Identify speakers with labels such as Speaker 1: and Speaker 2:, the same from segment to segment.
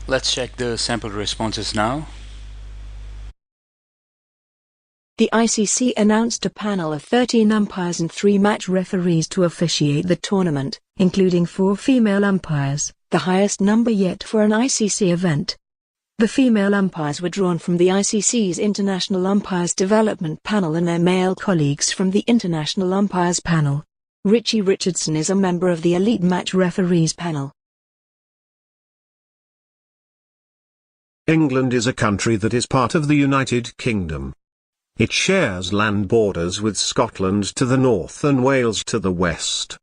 Speaker 1: Let's check the sample responses now.
Speaker 2: The ICC announced a panel of 13 umpires and 3 match referees to officiate the tournament, including 4 female umpires, the highest number yet for an ICC event. The female umpires were drawn from the ICC's International Umpires Development Panel and their male colleagues from the International Umpires Panel. Richie Richardson is a member of the Elite Match Referees Panel.
Speaker 3: England is a country that is part of the United Kingdom. It shares land borders with Scotland to the north and Wales to the west.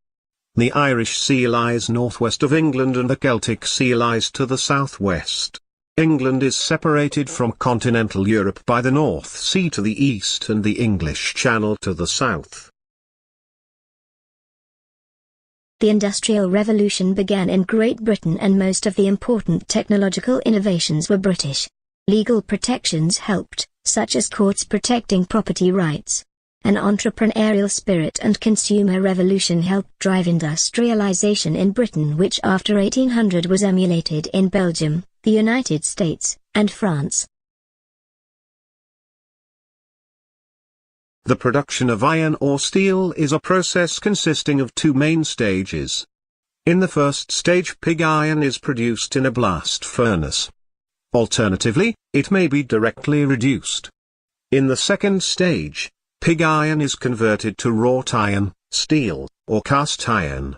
Speaker 3: The Irish Sea lies northwest of England and the Celtic Sea lies to the southwest. England is separated from continental Europe by the North Sea to the east and the English Channel to the south.
Speaker 4: The Industrial Revolution began in Great Britain and most of the important technological innovations were British. Legal protections helped, such as courts protecting property rights. An entrepreneurial spirit and consumer revolution helped drive industrialization in Britain, which after 1800 was emulated in Belgium, the United States, and France.
Speaker 3: The production of iron or steel is a process consisting of 2 main stages. In the first stage, pig iron is produced in a blast furnace. Alternatively, it may be directly reduced. In the second stage, pig iron is converted to wrought iron, steel, or cast iron.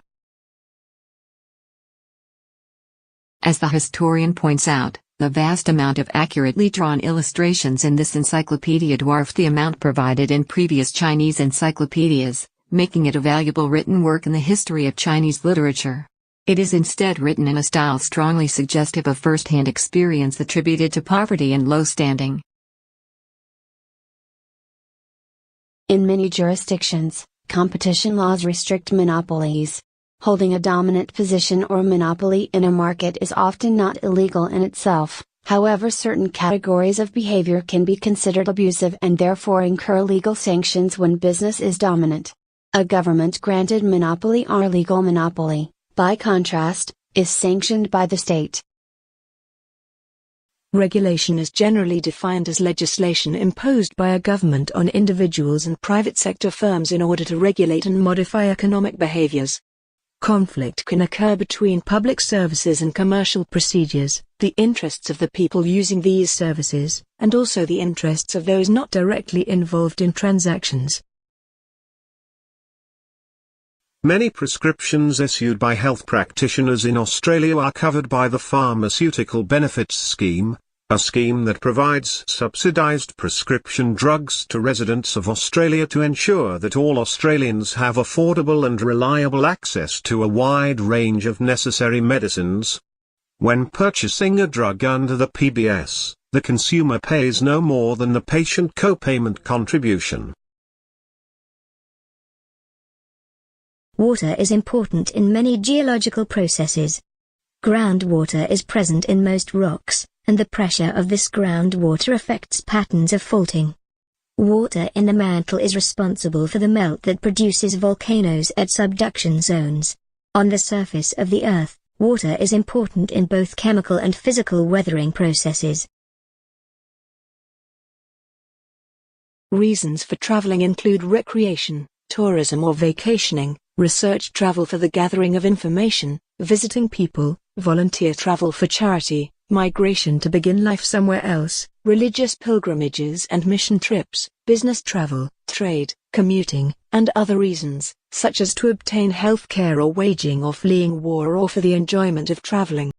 Speaker 5: As the historian points out, the vast amount of accurately drawn illustrations in this encyclopedia dwarf the amount provided in previous Chinese encyclopedias, making it a valuable written work in the history of Chinese literature. It is instead written in a style strongly suggestive of first-hand experience attributed to poverty and low standing.
Speaker 6: In many jurisdictions, competition laws restrict monopolies. Holding a dominant position or monopoly in a market is often not illegal in itself, however certain categories of behavior can be considered abusive and therefore incur legal sanctions when business is dominant. A government-granted monopoly or legal monopoly, by contrast, is sanctioned by the state.
Speaker 2: Regulation is generally defined as legislation imposed by a government on individuals and private sector firms in order to regulate and modify economic behaviors. Conflict can occur between public services and commercial procedures, the interests of the people using these services, and also the interests of those not directly involved in transactions.
Speaker 3: Many prescriptions issued by health practitioners in Australia are covered by the Pharmaceutical Benefits Scheme, a scheme that provides subsidised prescription drugs to residents of Australia to ensure that all Australians have affordable and reliable access to a wide range of necessary medicines. When purchasing a drug under the PBS, the consumer pays no more than the patient co-payment contribution.
Speaker 4: Water is important in many geological processes. Groundwater is present in most rocks, and the pressure of this groundwater affects patterns of faulting. Water in the mantle is responsible for the melt that produces volcanoes at subduction zones. On the surface of the Earth, water is important in both chemical and physical weathering processes.
Speaker 2: Reasons for traveling include recreation, tourism or vacationing, research travel for the gathering of information, visiting people, volunteer travel for charity, migration to begin life somewhere else, religious pilgrimages and mission trips, business travel, trade, commuting, and other reasons, such as to obtain health care or waging or fleeing war or for the enjoyment of traveling.